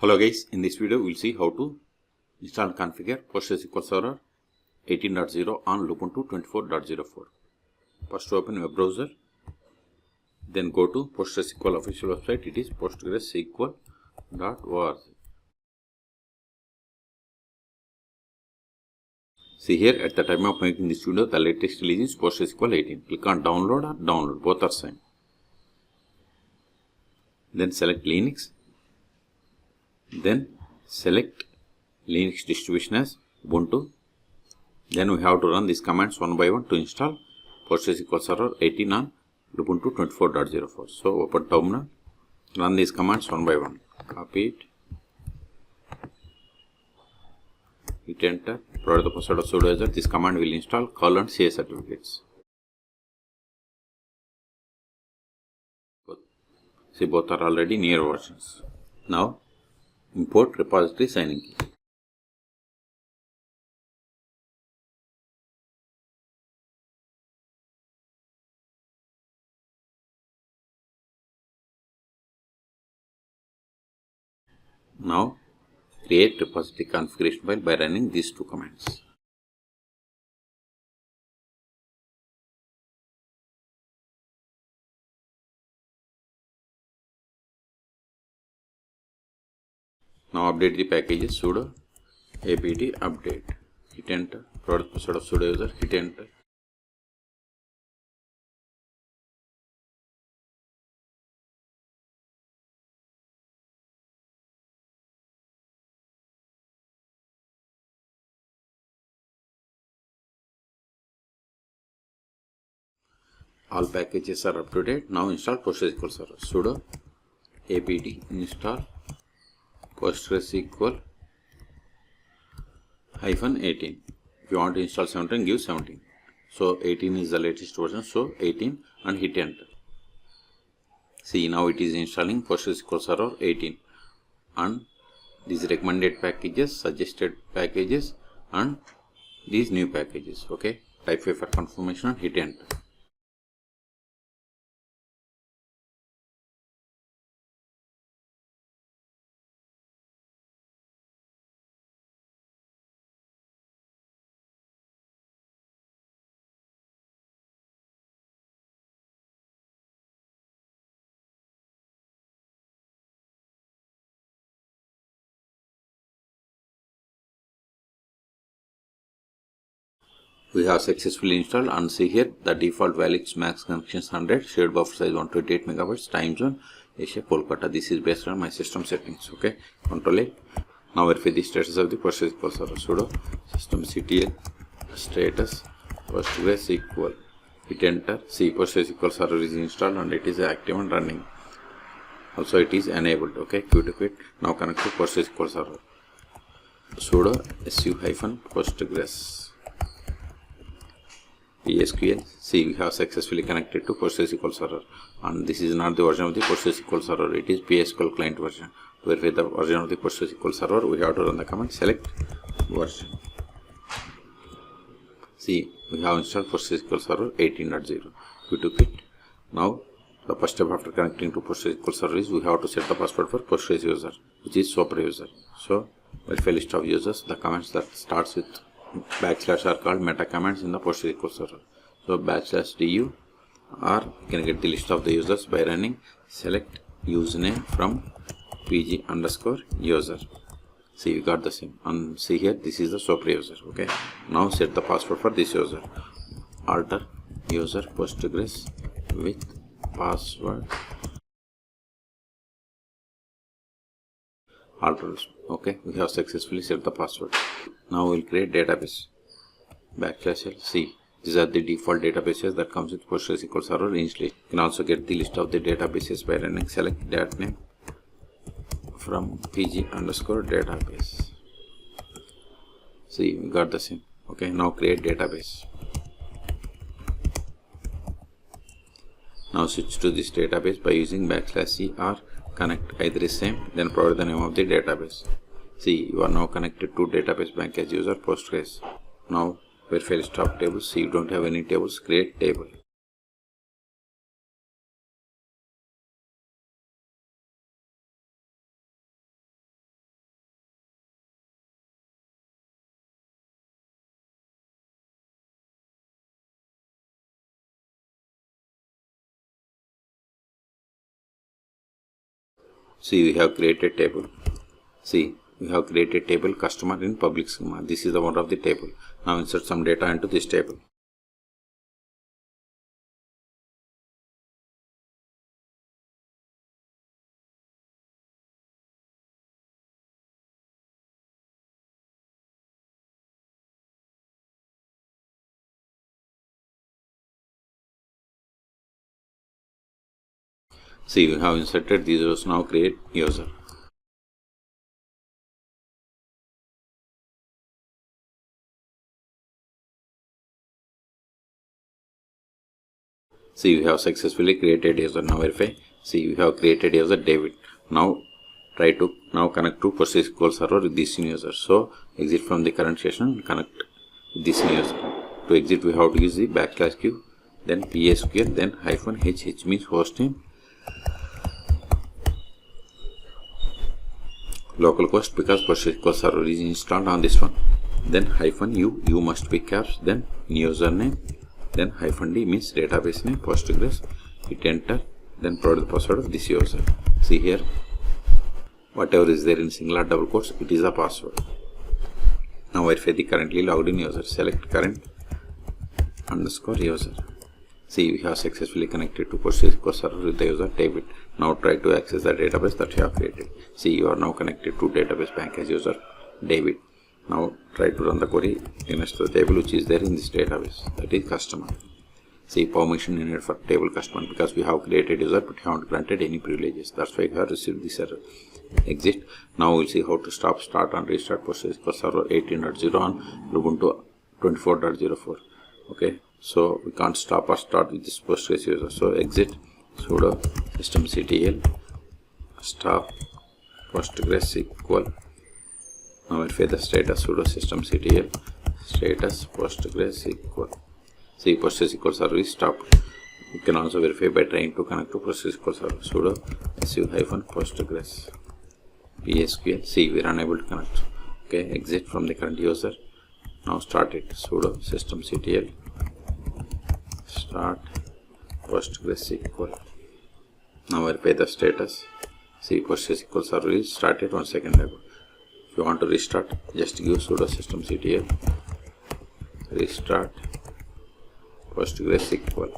Hello guys, in this video we'll see how to install and configure PostgreSQL Server 18.0 on Lubuntu 24.04. First open web browser, then go to PostgreSQL official website. It is PostgreSQL.org. See here, at the time of making this video, the latest release is PostgreSQL 18. Click on download or download, both are same. Then select Linux. Then select Linux distribution as Ubuntu. Then we have to run these commands one by one to install PostgreSQL Server 18 on Lubuntu 24.04. So open terminal, run these commands one by one. Copy it, hit enter, provide the password of sudo user. This command will install curl and CA certificates. See, both are already near versions. Now import repository signing key. Now create repository configuration file by running these two commands. Now update the packages, sudo apt update, hit enter, provide the password of sudo user, hit enter. All packages are up to date. Now install PostgreSQL Server. Sudo apt install PostgreSQL -18. If you want to install 17, give 17. So 18 is the latest version, so 18 and hit enter. See, now it is installing PostgreSQL Server 18 and these recommended packages, suggested packages and these new packages. Okay, type for confirmation and hit enter. We have successfully installed, and see here the default value is max connections 100, shared buffer size 128 megabytes, time zone Asia Kolkata. This is based on my system settings. Okay, Control A. Now verify the status of the PostgreSQL Server. Sudo systemctl status PostgreSQL. Hit enter. See, PostgreSQL Server is installed and it is active and running. Also it is enabled. Okay, quit to quit. Now connect to PostgreSQL Server. Sudo su-postgres PSQL. See, we have successfully connected to PostgreSQL Server, and this is not the version of the PostgreSQL Server, it is PSQL client version. To verify the version of the PostgreSQL Server, we have to run the command select version. See, we have installed PostgreSQL Server 18.0. We took it. Now the first step after connecting to PostgreSQL Server is we have to set the password for Postgres user, which is super user. So verify list of users. The commands that starts with backslash are called meta commands in the PostgreSQL Server. So /du, or you can get the list of the users by running select username from pg_user. See, we got the same, and see here this is the super user. Okay, now set the password for this user. Alter user Postgres with password. Alters. Okay, we have successfully set the password. Now we'll create database. /l. See, these are the default databases that comes with PostgreSQL Server installation. You can also get the list of the databases by running select dat name from pg_database. See, we got the same. Okay, now create database. Now switch to this database by using /c or connect, either is same, then provide the name of the database. See, you are now connected to database bank as user Postgres. Now verify list of tables. See, you don't have any tables, create table. See, we have created table. See, we have created table customer in public schema. This is the one of the table. Now insert some data into this table. See, we have inserted these rows. Now create user. See, we have successfully created user. Now verify. See, we have created user David. Now try to connect to PostgreSQL server with this new user. So exit from the current session and connect with this new user. To exit, we have to use the /q, then PSQL, then -h. H means host name, localhost because PostgreSQL server is installed on this one. Then -u must be caps, then new username, then -d means database name, Postgres. Hit enter, then provide the password of this user. See here, whatever is there in single or double quotes, it is a password. Now verify the currently logged in user. Select current _ user. See, we have successfully connected to PostgreSQL server with the user David. Now try to access the database that you have created. See, you are now connected to database bank as user David. Now try to run the query against the table which is there in this database, that is customer. See, permission needed for table customer because we have created user but haven't granted any privileges. That's why we have received this error. Exit. Now we'll see how to stop, start and restart PostgreSQL server 18.0 on Lubuntu 24.04. Okay, so we can't stop or start with this Postgres user. So exit, sudo systemctl stop PostgreSQL. Now verify the status, sudo systemctl status PostgreSQL. See, PostgreSQL server is stopped. You can also verify by trying to connect to PostgreSQL server. Sudo su-postgres PSQL. See, we are unable to connect. Okay, exit from the current user. Now start it. Sudo systemctl start PostgreSQL. Now verify the status. See, PostgreSQL server is started 1 second ago. If you want to restart, just give sudo systemctl restart PostgreSQL.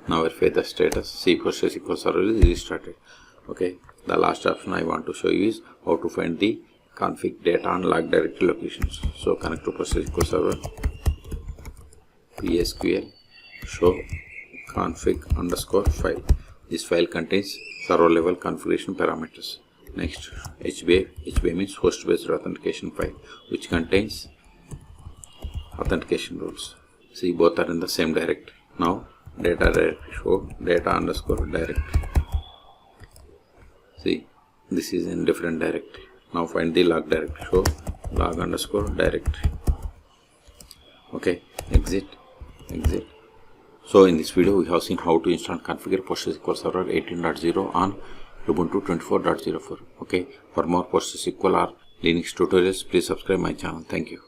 Now verify the status. See, PostgreSQL server is restarted. Okay, the last option I want to show you is how to find the config data and log directory locations. So connect to PostgreSQL server, PSQL show config_file. This file contains server level configuration parameters. Next, HBA means host based authentication file, which contains authentication rules. See, both are in the same directory. Now data directory, show data_directory. See, this is in different directory. Now find the log directory, show log_directory. Okay, exit. So in this video we have seen how to install and configure PostgreSQL server 18.0 on Lubuntu 24.04. Okay, for more PostgreSQL or Linux tutorials, please subscribe my channel. Thank you.